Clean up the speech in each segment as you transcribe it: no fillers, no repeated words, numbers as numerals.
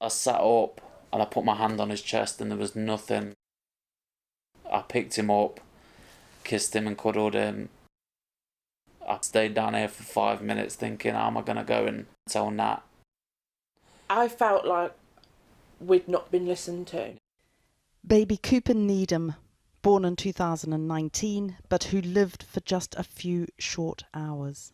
I sat up and I put my hand on his chest and there was nothing. I picked him up, kissed him and cuddled him. I stayed down here for 5 minutes thinking, how am I going to go and tell Nat? I felt like we'd not been listened to. Baby Cooper Needham, born in 2019, but who lived for just a few short hours.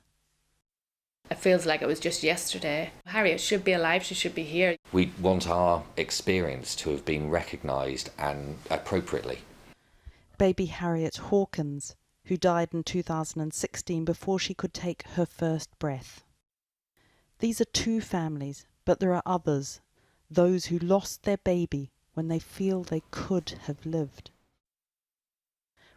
It feels like it was just yesterday. Harriet should be alive, she should be here. We want our experience to have been recognised and appropriately. Baby Harriet Hawkins, who died in 2016 before she could take her first breath. These are two families, but there are others, those who lost their baby when they feel they could have lived.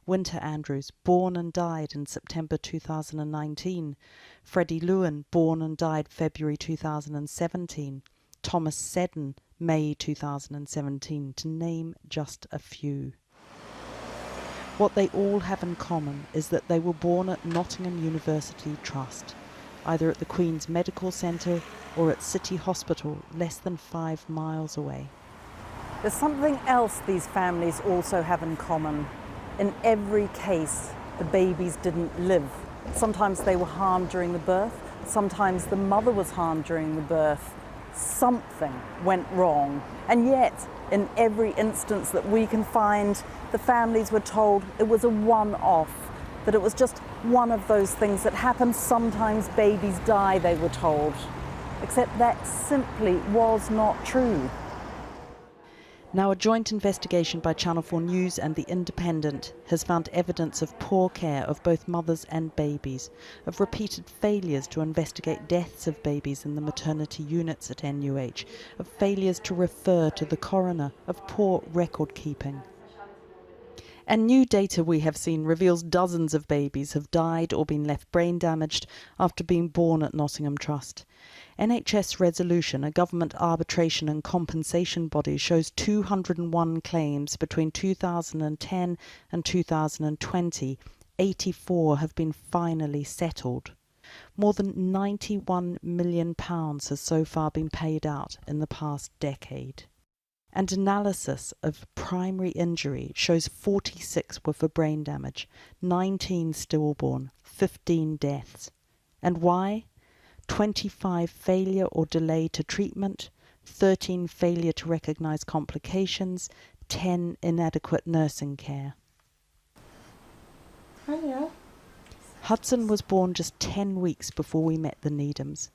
Winter Andrews, born and died in September 2019. Freddie Lewin, born and died February 2017. Thomas Seddon, May 2017, to name just a few. What they all have in common is that they were born at Nottingham University Trust, either at the Queen's Medical Centre or at City Hospital, less than 5 miles away. There's something else these families also have in common. In every case, the babies didn't live. Sometimes they were harmed during the birth, sometimes the mother was harmed during the birth. Something went wrong. And yet, in every instance that we can find, the families were told it was a one-off, that it was just one of those things that happen. Sometimes babies die, they were told. Except that simply was not true. Now, a joint investigation by Channel 4 News and The Independent has found evidence of poor care of both mothers and babies, of repeated failures to investigate deaths of babies in the maternity units at NUH, of failures to refer to the coroner, of poor record keeping. And new data we have seen reveals dozens of babies have died or been left brain damaged after being born at Nottingham Trust. NHS Resolution, a government arbitration and compensation body, shows 201 claims between 2010 and 2020. 84 have been finally settled. More than £91 million has so far been paid out in the past decade. And analysis of primary injury shows 46 were for brain damage, 19 stillborn, 15 deaths. And why? 25 failure or delay to treatment, 13 failure to recognise complications, 10 inadequate nursing care. Hiya. Hudson was born just 10 weeks before we met the Needhams.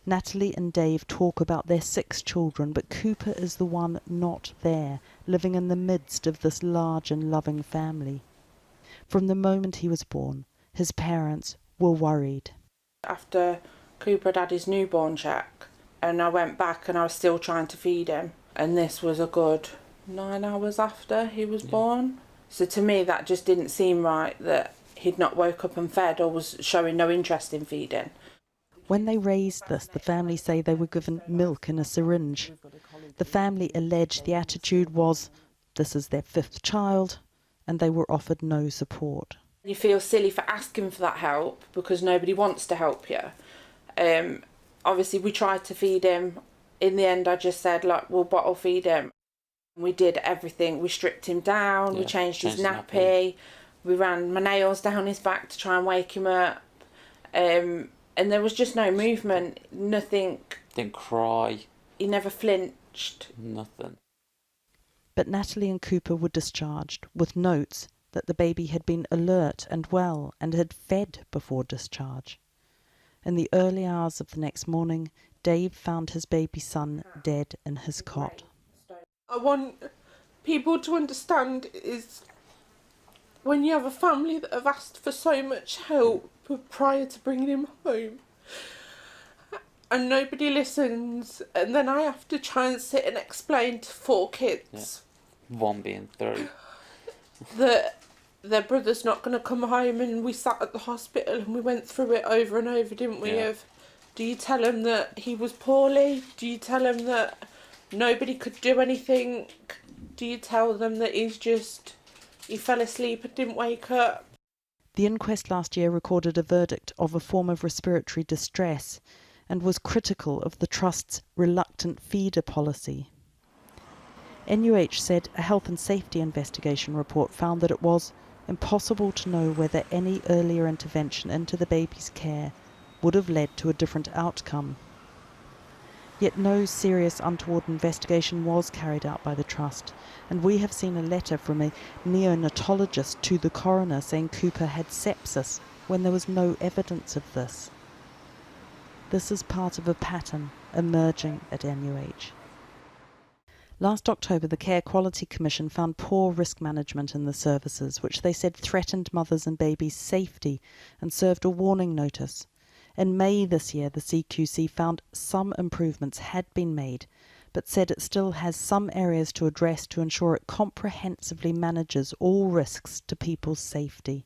Natalie and Dave talk about their 6 children, but Cooper is the one not there, living in the midst of this large and loving family. From the moment he was born, his parents were worried. After Cooper had his newborn check, and I went back and I was still trying to feed him, and this was a good 9 hours after he was born. So to me that just didn't seem right, that he'd not woke up and fed or was showing no interest in feeding. When they raised this, the family say they were given milk in a syringe. The family alleged the attitude was, this is their 5th child, and they were offered no support. You feel silly for asking for that help because nobody wants to help you. Obviously we tried to feed him. In the end I just said, like, we'll bottle feed him. We did everything. We stripped him down, we changed his nappy, we ran my nails down his back to try and wake him up. And there was just no movement, nothing. Didn't cry. He never flinched. Nothing. But Natalie and Cooper were discharged with notes that the baby had been alert and well and had fed before discharge. In the early hours of the next morning, Dave found his baby son dead in his cot. I want people to understand is when you have a family that have asked for so much help prior to bringing him home and nobody listens, and then I have to try and sit and explain to 4 kids, one being 3, that their brother's not going to come home, and we sat at the hospital and we went through it over and over, didn't we? Of, do you tell him that he was poorly? Do you tell him that nobody could do anything? Do you tell them that he fell asleep and didn't wake up? The inquest last year recorded a verdict of a form of respiratory distress, and was critical of the Trust's reluctant feeder policy. NUH said a health and safety investigation report found that it was impossible to know whether any earlier intervention into the baby's care would have led to a different outcome. Yet no serious untoward investigation was carried out by the Trust, and we have seen a letter from a neonatologist to the coroner saying Cooper had sepsis when there was no evidence of this. This is part of a pattern emerging at NUH. Last October, the Care Quality Commission found poor risk management in the services, which they said threatened mothers' and babies' safety, and served a warning notice. In May this year, the CQC found some improvements had been made, but said it still has some areas to address to ensure it comprehensively manages all risks to people's safety.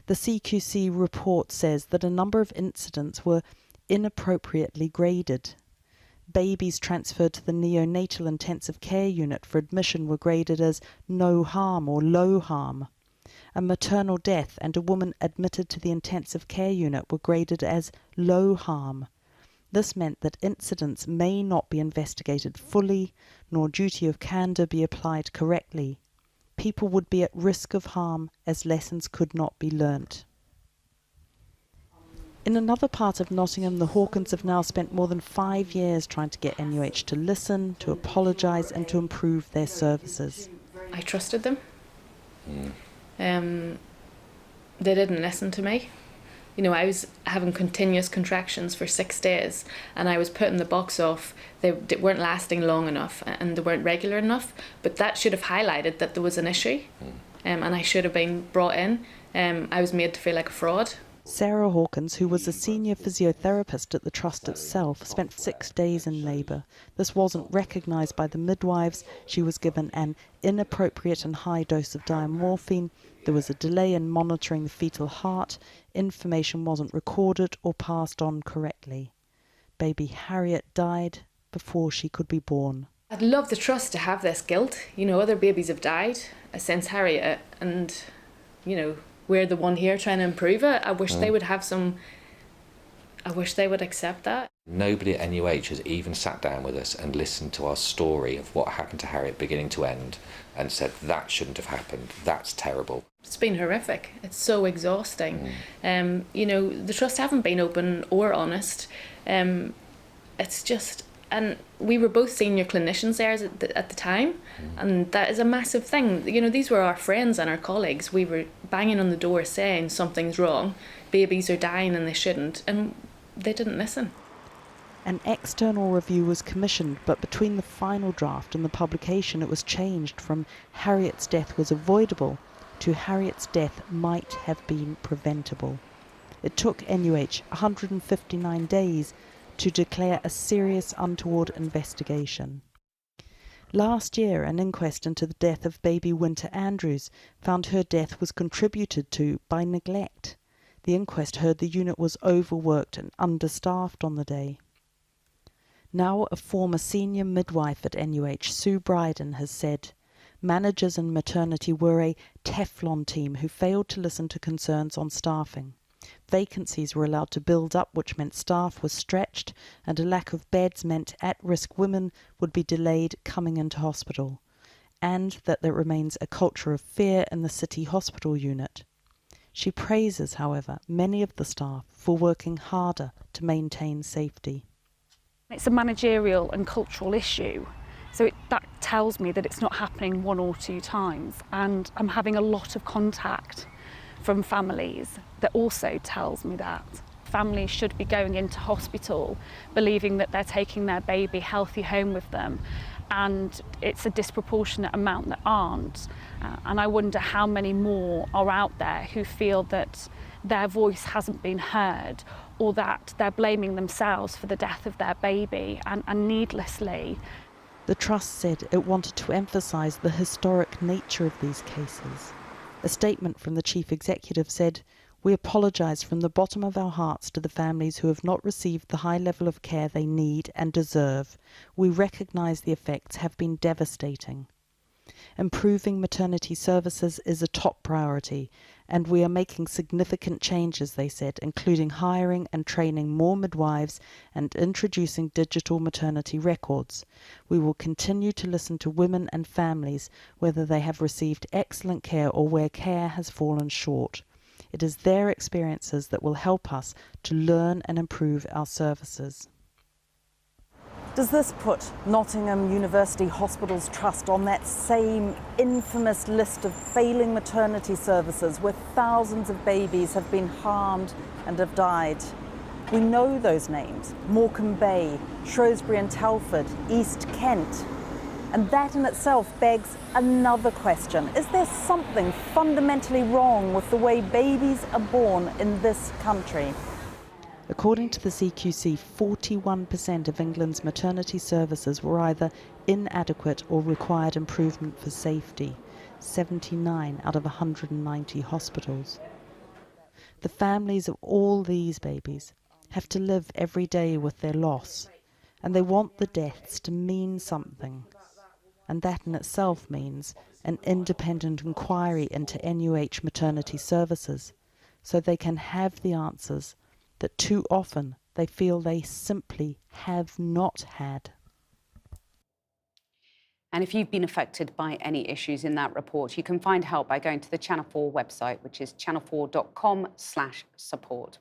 The CQC report says that a number of incidents were inappropriately graded. Babies transferred to the neonatal intensive care unit for admission were graded as no harm or low harm. A maternal death and a woman admitted to the intensive care unit were graded as low harm. This meant that incidents may not be investigated fully, nor duty of candour be applied correctly. People would be at risk of harm as lessons could not be learnt. In another part of Nottingham, the Hawkins have now spent more than 5 years trying to get NUH to listen, to apologise and to improve their services. I trusted them. They didn't listen to me. You know, I was having continuous contractions for 6 days and I was putting the box off. They weren't lasting long enough and they weren't regular enough, but that should have highlighted that there was an issue and I should have been brought in. I was made to feel like a fraud. Sarah Hawkins, who was a senior physiotherapist at the Trust itself, spent 6 days in labour. This wasn't recognised by the midwives. She was given an inappropriate and high dose of diamorphine. There was a delay in monitoring the fetal heart. Information wasn't recorded or passed on correctly. Baby Harriet died before she could be born. I'd love the Trust to have this guilt. You know, other babies have died since Harriet and, you know, we're the one here trying to improve it. I wish they would have some... I wish they would accept that. Nobody at NUH has even sat down with us and listened to our story of what happened to Harriet beginning to end and said, that shouldn't have happened, that's terrible. It's been horrific. It's so exhausting. You know, the Trust haven't been open or honest. It's just... And we were both senior clinicians there at the time, and that is a massive thing. You know, these were our friends and our colleagues. We were banging on the door saying something's wrong, babies are dying and they shouldn't, and they didn't listen. An external review was commissioned, but between the final draft and the publication it was changed from Harriet's death was avoidable to Harriet's death might have been preventable. It took NUH 159 days to declare a serious untoward investigation. Last year, an inquest into the death of baby Winter Andrews found her death was contributed to by neglect. The inquest heard the unit was overworked and understaffed on the day. Now a former senior midwife at NUH, Sue Bryden, has said, managers in maternity were a Teflon team who failed to listen to concerns on staffing. Vacancies were allowed to build up, which meant staff was stretched, and a lack of beds meant at-risk women would be delayed coming into hospital, and that there remains a culture of fear in the city hospital unit. She praises, however, many of the staff for working harder to maintain safety. It's a managerial and cultural issue, so that tells me that it's not happening 1 or 2 times, and I'm having a lot of contact from families that also tells me that. Families should be going into hospital believing that they're taking their baby healthy home with them, and it's a disproportionate amount that aren't. And I wonder how many more are out there who feel that their voice hasn't been heard, or that they're blaming themselves for the death of their baby and needlessly. The Trust said it wanted to emphasise the historic nature of these cases. A statement from the Chief Executive said, "We apologise from the bottom of our hearts to the families who have not received the high level of care they need and deserve. We recognise the effects have been devastating. Improving maternity services is a top priority, And we are making significant changes, they said, including hiring and training more midwives and introducing digital maternity records. We will continue to listen to women and families, whether they have received excellent care or where care has fallen short. It is their experiences that will help us to learn and improve our services. Does this put Nottingham University Hospitals Trust on that same infamous list of failing maternity services where thousands of babies have been harmed and have died? We know those names: Morecambe Bay, Shrewsbury and Telford, East Kent. And that in itself begs another question. Is there something fundamentally wrong with the way babies are born in this country? According to the CQC, 41% of England's maternity services were either inadequate or required improvement for safety, 79 out of 190 hospitals. The families of all these babies have to live every day with their loss, and they want the deaths to mean something. And that in itself means an independent inquiry into NUH maternity services, so they can have the answers that too often they feel they simply have not had. And if you've been affected by any issues in that report, you can find help by going to the Channel 4 website, which is channel4.com/support.